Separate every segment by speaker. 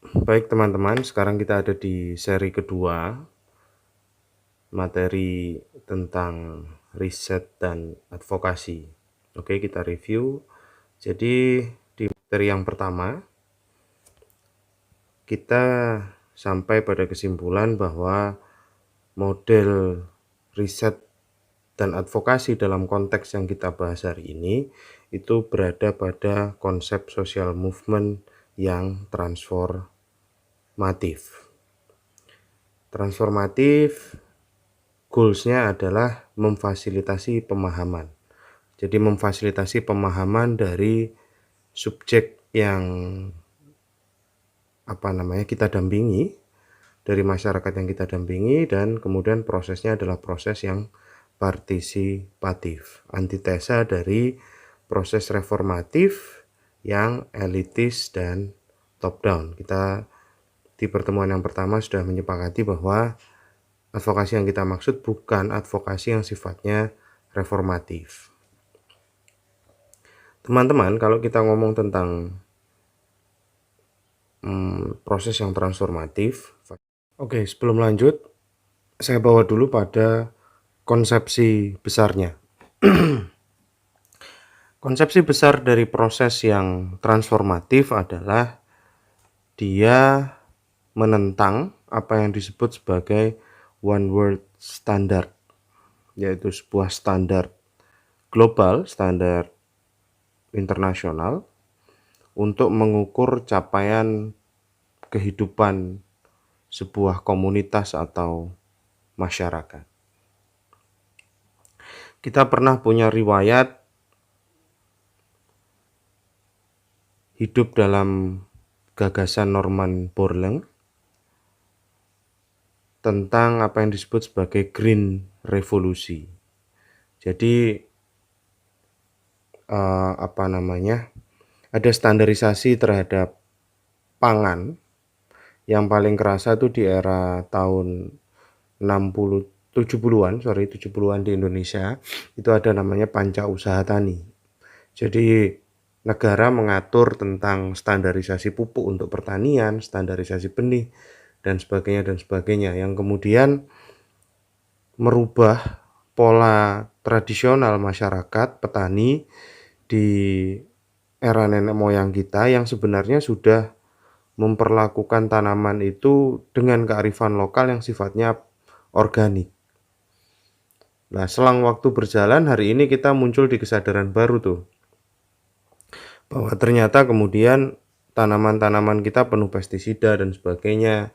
Speaker 1: Baik teman-teman, sekarang kita ada di seri kedua, materi tentang riset dan advokasi. Oke, kita review. Jadi di materi yang pertama, kita sampai pada kesimpulan bahwa model riset dan advokasi dalam konteks yang kita bahas hari ini itu berada pada konsep social movement yang transformatif. Transformatif goals-nya adalah memfasilitasi pemahaman. Jadi memfasilitasi pemahaman dari subjek yang kita dampingi, dari masyarakat yang kita dampingi, dan kemudian prosesnya adalah proses yang partisipatif, antitesa dari proses reformatif yang elitis dan top down. Kita di pertemuan yang pertama sudah menyepakati bahwa advokasi yang kita maksud bukan advokasi yang sifatnya reformatif. Teman-teman, kalau kita ngomong tentang proses yang transformatif, oke, sebelum lanjut, saya bawa dulu pada konsepsi besarnya. Konsepsi besar dari proses yang transformatif adalah dia menentang apa yang disebut sebagai one world standard, yaitu sebuah standar global, standar internasional untuk mengukur capaian kehidupan sebuah komunitas atau masyarakat. Kita pernah punya riwayat hidup dalam gagasan Norman Borlaug tentang apa yang disebut sebagai Green Revolusi. Jadi ada standarisasi terhadap pangan yang paling kerasa itu di era tahun 70-an di Indonesia. Itu ada namanya Panca Usaha Tani. Jadi negara mengatur tentang standarisasi pupuk untuk pertanian, standarisasi benih, dan sebagainya, yang kemudian merubah pola tradisional masyarakat petani di era nenek moyang kita yang sebenarnya sudah memperlakukan tanaman itu dengan kearifan lokal yang sifatnya organik. Nah, selang waktu berjalan, hari ini kita muncul di kesadaran baru tuh, bahwa ternyata kemudian tanaman-tanaman kita penuh pestisida dan sebagainya.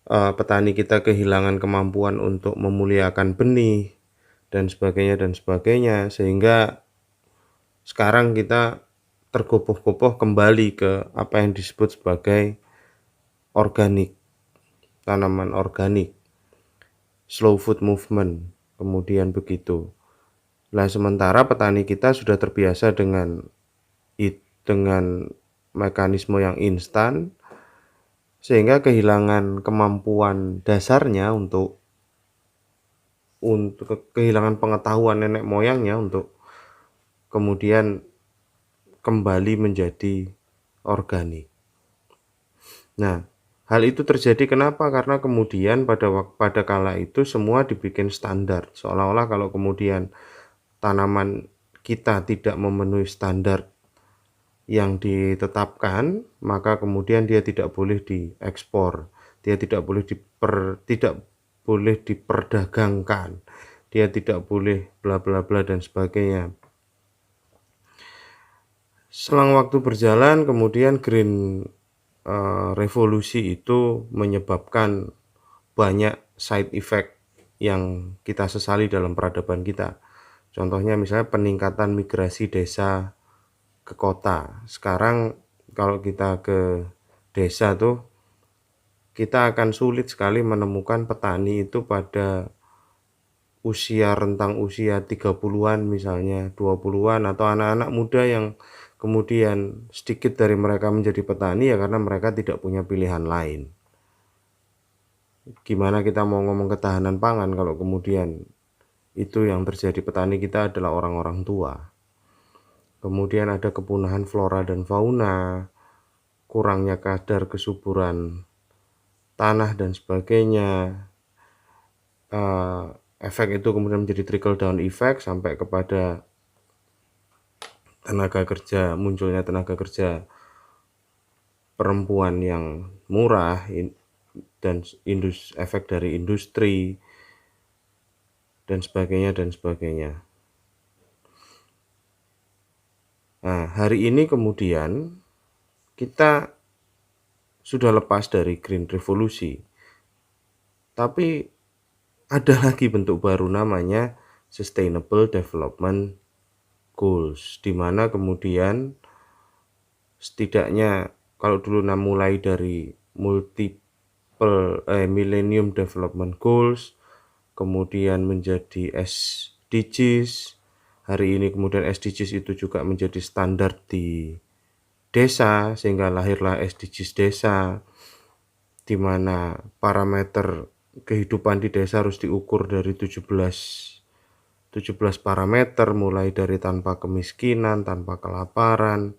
Speaker 1: Petani kita kehilangan kemampuan untuk memuliakan benih dan sebagainya, sehingga sekarang kita tergopoh-gopoh kembali ke apa yang disebut sebagai organik, tanaman organik, slow food movement, kemudian begitu. Nah, sementara petani kita sudah terbiasa dengan mekanisme yang instan, sehingga kehilangan kemampuan dasarnya untuk kehilangan pengetahuan nenek moyangnya untuk kemudian kembali menjadi organik. Nah, hal itu terjadi kenapa? Karena kemudian pada kala itu semua dibikin standar, seolah-olah kalau kemudian tanaman kita tidak memenuhi standar yang ditetapkan, maka kemudian dia tidak boleh diekspor, dia tidak boleh diperdagangkan, dia tidak boleh bla bla bla dan sebagainya. Selang waktu berjalan, kemudian Green Revolusi itu menyebabkan banyak side effect yang kita sesali dalam peradaban kita. Contohnya misalnya peningkatan migrasi desa ke kota. Sekarang kalau kita ke desa tuh, kita akan sulit sekali menemukan petani itu pada rentang usia 30-an misalnya, 20-an, atau anak-anak muda yang kemudian sedikit dari mereka menjadi petani ya karena mereka tidak punya pilihan lain. Gimana kita mau ngomong ketahanan pangan kalau kemudian itu yang terjadi petani kita adalah orang-orang tua. Kemudian ada kepunahan flora dan fauna, kurangnya kadar kesuburan tanah dan sebagainya. Efek itu kemudian menjadi trickle down effect sampai kepada munculnya tenaga kerja perempuan yang murah dan efek dari industri dan sebagainya. Nah, hari ini kemudian kita sudah lepas dari Green Revolusi, tapi ada lagi bentuk baru namanya Sustainable Development Goals, di mana kemudian setidaknya kalau dulu mulai dari Millennium Development Goals, kemudian menjadi SDGs. Hari ini kemudian SDGs itu juga menjadi standar di desa, sehingga lahirlah SDGs desa, di mana parameter kehidupan di desa harus diukur dari 17 parameter, mulai dari tanpa kemiskinan, tanpa kelaparan,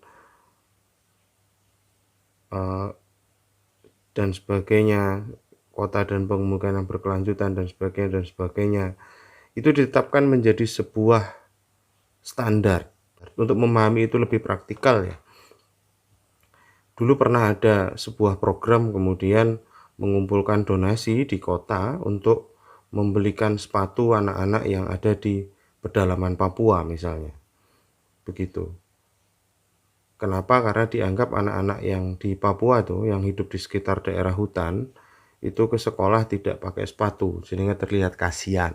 Speaker 1: dan sebagainya, kota dan pemukiman yang berkelanjutan dan sebagainya. Itu ditetapkan menjadi sebuah standar. Untuk memahami itu lebih praktikal ya. Dulu pernah ada sebuah program kemudian mengumpulkan donasi di kota untuk membelikan sepatu anak-anak yang ada di pedalaman Papua misalnya. Begitu. Kenapa? Karena dianggap anak-anak yang di Papua tuh, yang hidup di sekitar daerah hutan, itu ke sekolah tidak pakai sepatu, sehingga terlihat kasihan.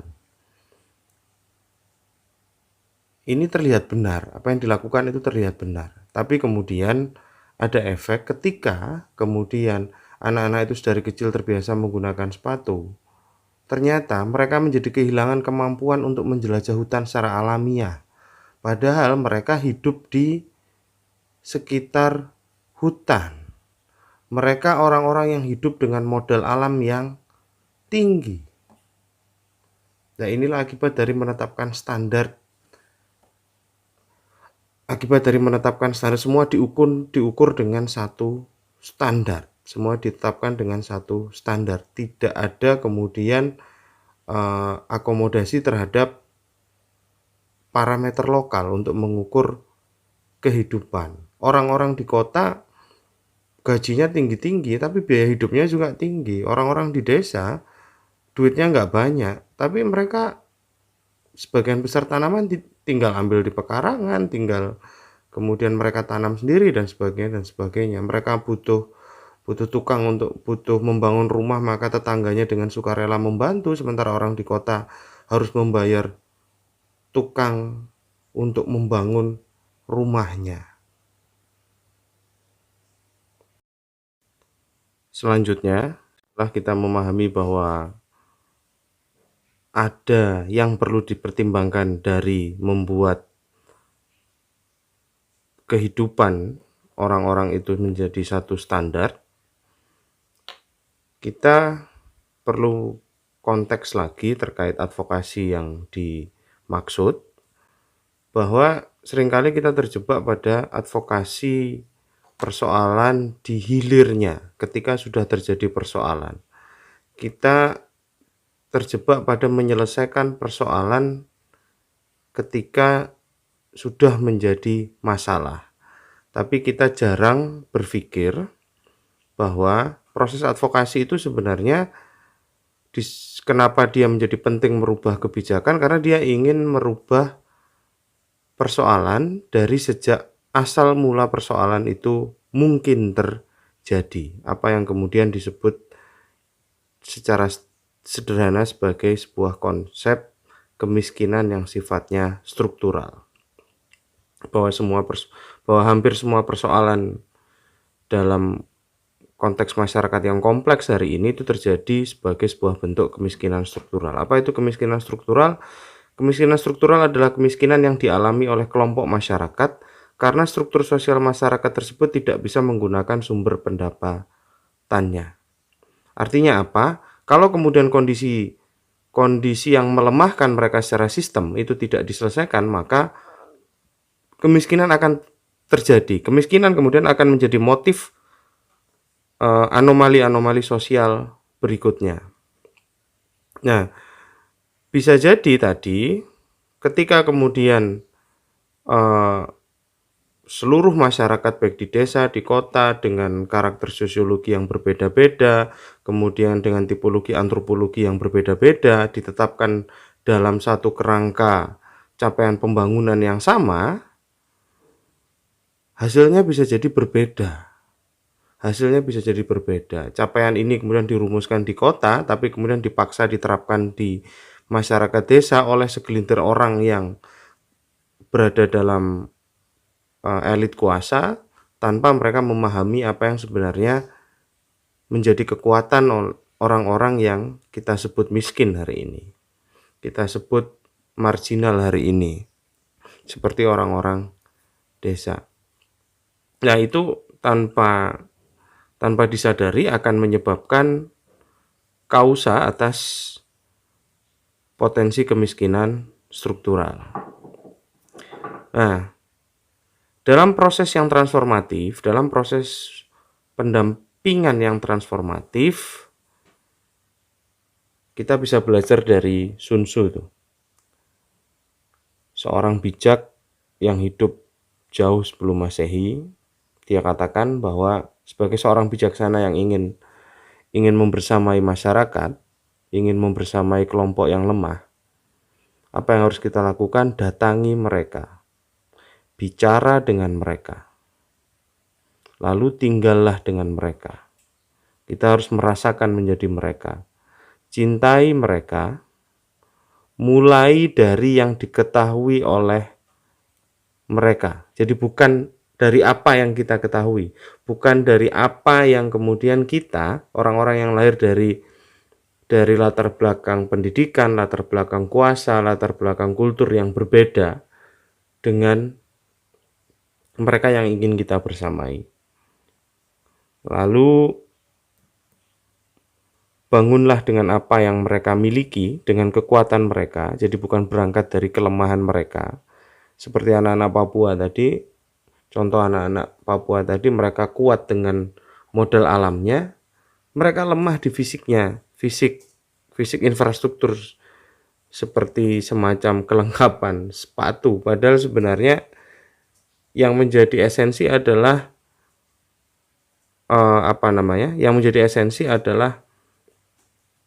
Speaker 1: Ini terlihat benar, apa yang dilakukan itu terlihat benar. Tapi kemudian ada efek ketika kemudian anak-anak itu dari kecil terbiasa menggunakan sepatu. Ternyata mereka menjadi kehilangan kemampuan untuk menjelajah hutan secara alamiah. Padahal mereka hidup di sekitar hutan. Mereka orang-orang yang hidup dengan modal alam yang tinggi. Nah, inilah akibat dari menetapkan standar. Semua diukur dengan satu standar. Semua ditetapkan dengan satu standar. Tidak ada kemudian akomodasi terhadap parameter lokal untuk mengukur kehidupan. Orang-orang di kota gajinya tinggi-tinggi, tapi biaya hidupnya juga tinggi. Orang-orang di desa duitnya nggak banyak, tapi mereka sebagian besar tanaman tinggal ambil di pekarangan, tinggal kemudian mereka tanam sendiri dan sebagainya. Mereka butuh tukang butuh membangun rumah, maka tetangganya dengan sukarela membantu, sementara orang di kota harus membayar tukang untuk membangun rumahnya. Selanjutnya, setelah kita memahami bahwa ada yang perlu dipertimbangkan dari membuat kehidupan orang-orang itu menjadi satu standar, kita perlu konteks lagi terkait advokasi yang dimaksud, bahwa seringkali kita terjebak pada advokasi persoalan di hilirnya. Ketika sudah terjadi persoalan, kita terjebak pada menyelesaikan persoalan ketika sudah menjadi masalah. Tapi kita jarang berpikir bahwa proses advokasi itu sebenarnya kenapa dia menjadi penting merubah kebijakan, karena dia ingin merubah persoalan dari sejak asal mula persoalan itu mungkin terjadi, apa yang kemudian disebut secara sederhana sebagai sebuah konsep kemiskinan yang sifatnya struktural. Bahwa hampir semua persoalan dalam konteks masyarakat yang kompleks hari ini itu terjadi sebagai sebuah bentuk kemiskinan struktural. Apa itu kemiskinan struktural? Kemiskinan struktural adalah kemiskinan yang dialami oleh kelompok masyarakat karena struktur sosial masyarakat tersebut tidak bisa menggunakan sumber pendapatannya. Artinya apa? Kalau kemudian kondisi yang melemahkan mereka secara sistem itu tidak diselesaikan, maka kemiskinan akan terjadi. Kemiskinan kemudian akan menjadi motif anomali-anomali sosial berikutnya. Nah, bisa jadi tadi ketika kemudian seluruh masyarakat baik di desa, di kota dengan karakter sosiologi yang berbeda-beda, kemudian dengan tipologi antropologi yang berbeda-beda ditetapkan dalam satu kerangka capaian pembangunan yang sama, hasilnya bisa jadi berbeda. Hasilnya bisa jadi berbeda. Capaian ini kemudian dirumuskan di kota, tapi kemudian dipaksa diterapkan di masyarakat desa oleh segelintir orang yang berada dalam elit kuasa tanpa mereka memahami apa yang sebenarnya menjadi kekuatan orang-orang yang kita sebut miskin hari ini. Kita sebut marginal hari ini. Seperti orang-orang desa. Nah, itu tanpa disadari akan menyebabkan kausa atas potensi kemiskinan struktural. Nah, dalam proses yang transformatif, dalam proses pendampingan yang transformatif, kita bisa belajar dari Sun Tzu tuh. Seorang bijak yang hidup jauh sebelum Masehi, dia katakan bahwa sebagai seorang bijaksana yang ingin membersamai masyarakat, ingin membersamai kelompok yang lemah, apa yang harus kita lakukan? Datangi mereka, bicara dengan mereka, lalu tinggallah dengan mereka. Kita harus merasakan menjadi mereka, cintai mereka, mulai dari yang diketahui oleh mereka. Jadi bukan dari apa yang kita ketahui, bukan dari apa yang kemudian kita, orang-orang yang lahir dari latar belakang pendidikan, latar belakang kuasa, latar belakang kultur yang berbeda dengan mereka yang ingin kita bersamai. Lalu bangunlah dengan apa yang mereka miliki, dengan kekuatan mereka, jadi bukan berangkat dari kelemahan mereka. Seperti anak-anak Papua tadi, contoh anak-anak Papua tadi, mereka kuat dengan modal alamnya, mereka lemah di fisiknya, fisik infrastruktur seperti semacam kelengkapan sepatu, padahal sebenarnya yang menjadi esensi adalah yang menjadi esensi adalah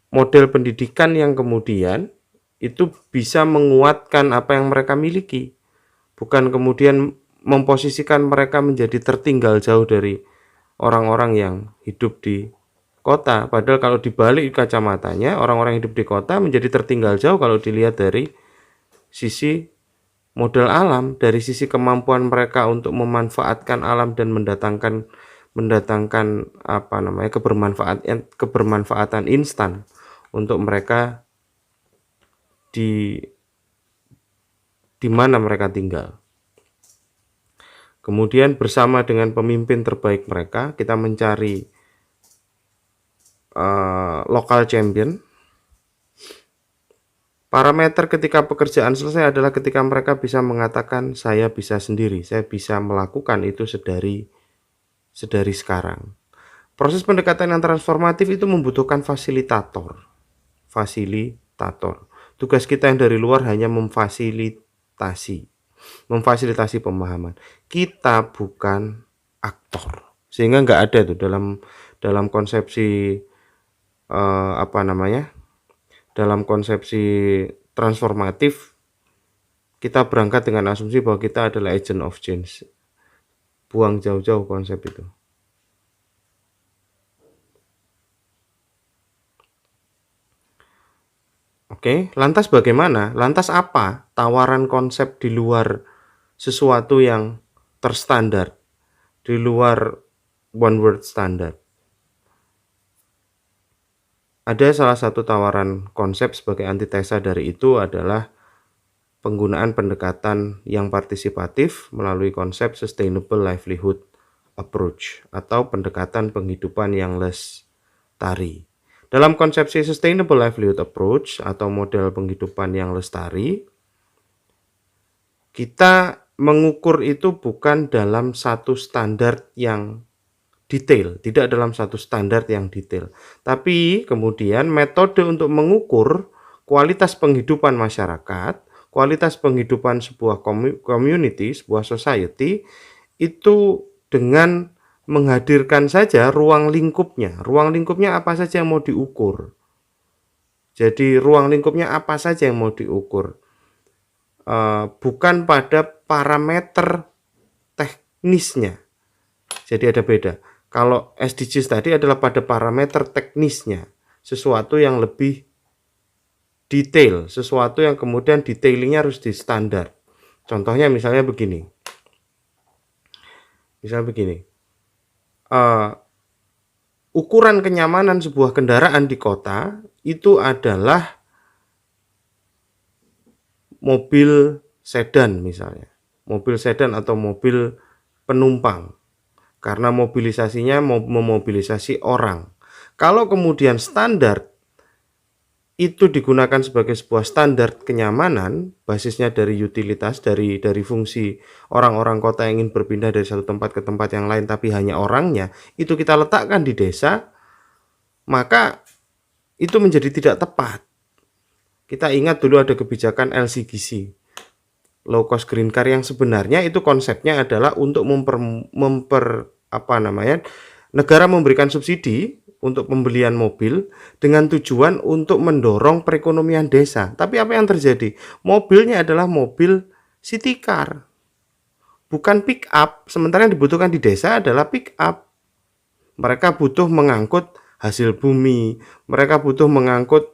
Speaker 1: model pendidikan yang kemudian itu bisa menguatkan apa yang mereka miliki, bukan kemudian memposisikan mereka menjadi tertinggal jauh dari orang-orang yang hidup di kota. Padahal kalau dibalik kacamatanya, orang-orang yang hidup di kota menjadi tertinggal jauh kalau dilihat dari sisi modal alam, dari sisi kemampuan mereka untuk memanfaatkan alam dan mendatangkan kebermanfaatan instan untuk mereka di mana mereka tinggal. Kemudian bersama dengan pemimpin terbaik mereka, kita mencari local champion. Parameter ketika pekerjaan selesai adalah ketika mereka bisa mengatakan saya bisa sendiri, saya bisa melakukan itu sedari sekarang. Proses pendekatan yang transformatif itu membutuhkan fasilitator. Tugas kita yang dari luar hanya memfasilitasi pemahaman. Kita bukan aktor. Sehingga nggak ada tuh dalam konsepsi dalam konsepsi transformatif, kita berangkat dengan asumsi bahwa kita adalah agent of change. Buang jauh-jauh konsep itu. Oke, lantas bagaimana? Lantas apa tawaran konsep di luar sesuatu yang terstandar, di luar one word standard? Ada salah satu tawaran konsep sebagai antitesa dari itu adalah penggunaan pendekatan yang partisipatif melalui konsep sustainable livelihood approach atau pendekatan penghidupan yang lestari. Dalam konsepsi sustainable livelihood approach atau model penghidupan yang lestari, kita mengukur itu bukan dalam satu standar yang detail, tidak dalam satu standar yang detail. Tapi kemudian metode untuk mengukur kualitas penghidupan masyarakat, kualitas penghidupan sebuah community, sebuah society, itu dengan menghadirkan saja ruang lingkupnya. Ruang lingkupnya apa saja yang mau diukur. Jadi ruang lingkupnya apa saja yang mau diukur. Bukan pada parameter teknisnya. Jadi ada beda. Kalau SDGs tadi adalah pada parameter teknisnya. Sesuatu yang lebih detail. Sesuatu yang kemudian detailingnya harus di standar. Contohnya misalnya begini. Ukuran kenyamanan sebuah kendaraan di kota itu adalah mobil sedan misalnya. Mobil sedan atau mobil penumpang. Karena mobilisasinya memobilisasi orang. Kalau kemudian standar itu digunakan sebagai sebuah standar kenyamanan, basisnya dari utilitas, dari fungsi orang-orang kota yang ingin berpindah dari satu tempat ke tempat yang lain, tapi hanya orangnya, itu kita letakkan di desa, maka itu menjadi tidak tepat. Kita ingat dulu ada kebijakan LCGC, low cost green car, yang sebenarnya itu konsepnya adalah untuk negara memberikan subsidi untuk pembelian mobil dengan tujuan untuk mendorong perekonomian desa. Tapi apa yang terjadi? Mobilnya adalah mobil city car, bukan pick up. Sementara yang dibutuhkan di desa adalah pick up. Mereka butuh mengangkut hasil bumi, mereka butuh mengangkut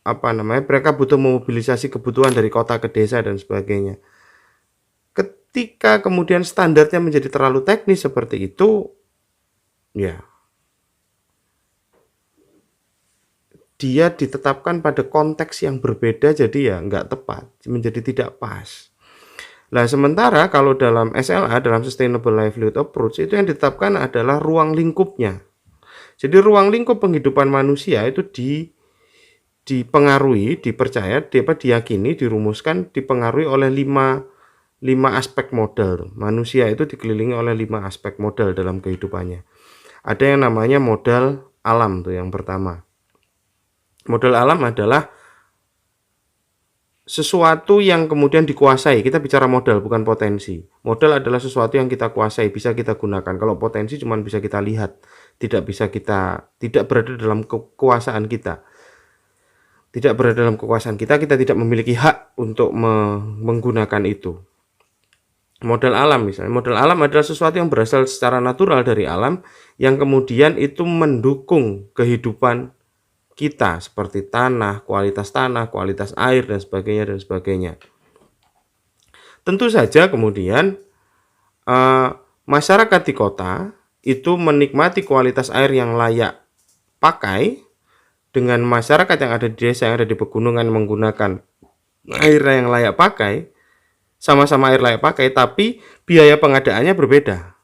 Speaker 1: mereka butuh memobilisasi kebutuhan dari kota ke desa dan sebagainya. Ketika kemudian standarnya menjadi terlalu teknis seperti itu, ya, dia ditetapkan pada konteks yang berbeda, jadi ya nggak tepat, menjadi tidak pas. Nah, sementara kalau dalam SLA, dalam Sustainable Livelihood Approach, itu yang ditetapkan adalah ruang lingkupnya. Jadi ruang lingkup penghidupan manusia itu dipengaruhi, dipercaya, diyakini, dirumuskan, dipengaruhi oleh lima aspek modal. Manusia itu dikelilingi oleh 5 aspek modal dalam kehidupannya. Ada yang namanya modal alam, tuh yang pertama. Modal alam adalah sesuatu yang kemudian dikuasai. Kita bicara modal, bukan potensi. Modal adalah sesuatu yang kita kuasai, bisa kita gunakan. Kalau potensi cuma bisa kita lihat, tidak berada dalam kekuasaan kita. Tidak berada dalam kekuasaan kita tidak memiliki hak untuk menggunakan itu. Modal alam misalnya. Modal alam adalah sesuatu yang berasal secara natural dari alam, yang kemudian itu mendukung kehidupan kita, seperti tanah, kualitas air, dan sebagainya. Tentu saja kemudian masyarakat di kota itu menikmati kualitas air yang layak pakai, dengan masyarakat yang ada di desa, yang ada di pegunungan menggunakan air yang layak pakai, sama-sama air layak pakai, tapi biaya pengadaannya berbeda.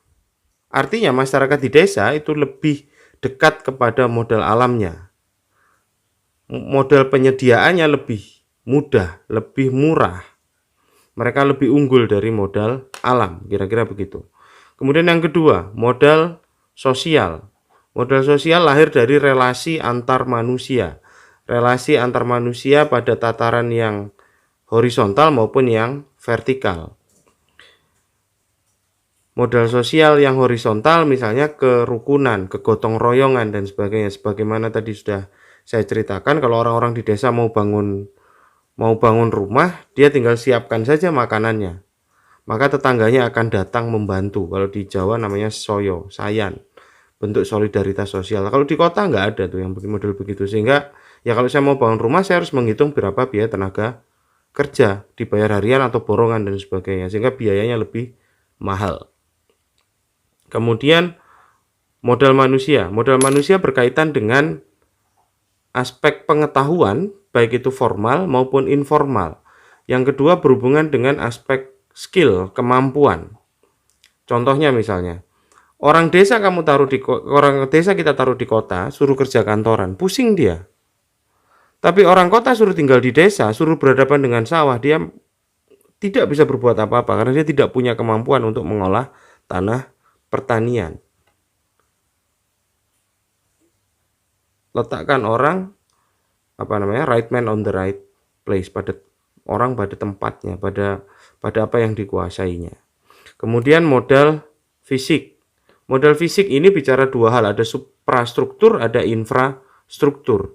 Speaker 1: Artinya masyarakat di desa itu lebih dekat kepada modal alamnya. Modal penyediaannya lebih mudah, lebih murah. Mereka lebih unggul dari modal alam, kira-kira begitu. Kemudian yang kedua, modal sosial. Modal sosial lahir dari relasi antar manusia. Relasi antar manusia pada tataran yang horizontal maupun yang vertikal. Modal sosial yang horizontal misalnya kerukunan, kegotong royongan, dan sebagainya. Sebagaimana tadi sudah saya ceritakan, kalau orang-orang di desa mau bangun rumah, dia tinggal siapkan saja makanannya. Maka tetangganya akan datang membantu. Kalau di Jawa namanya soyo, sayan. Bentuk solidaritas sosial. Kalau di kota nggak ada tuh yang model begitu. Sehingga ya kalau saya mau bangun rumah, saya harus menghitung berapa biaya tenaga kerja, dibayar harian atau borongan dan sebagainya. Sehingga biayanya lebih mahal. Kemudian modal manusia. Modal manusia berkaitan dengan aspek pengetahuan, baik itu formal maupun informal. Yang kedua berhubungan dengan aspek skill, kemampuan. Contohnya misalnya, orang desa kita taruh di kota, suruh kerja kantoran, pusing dia. Tapi orang kota suruh tinggal di desa, suruh berhadapan dengan sawah, dia tidak bisa berbuat apa-apa karena dia tidak punya kemampuan untuk mengolah tanah pertanian. letakkan orang right man on the right place, pada orang pada tempatnya, pada apa yang dikuasainya. Kemudian modal fisik. Modal fisik ini bicara dua hal, ada suprastruktur, ada infrastruktur.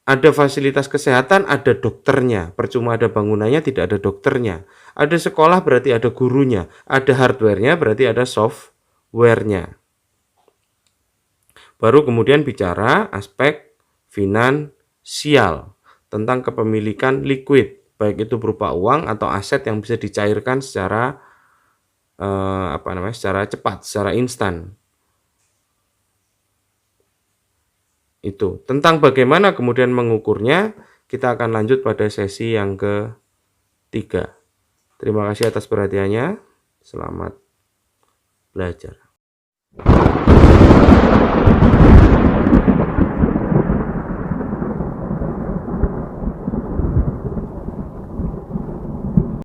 Speaker 1: Ada fasilitas kesehatan, ada dokternya. Percuma ada bangunannya, tidak ada dokternya. Ada sekolah, berarti ada gurunya. Ada hardware-nya, berarti ada software-nya. Baru kemudian bicara aspek finansial, tentang kepemilikan liquid, baik itu berupa uang atau aset yang bisa dicairkan secara secara cepat, secara instan. Itu tentang bagaimana kemudian mengukurnya, kita akan lanjut pada sesi yang ketiga. Terima kasih atas perhatiannya. Selamat belajar.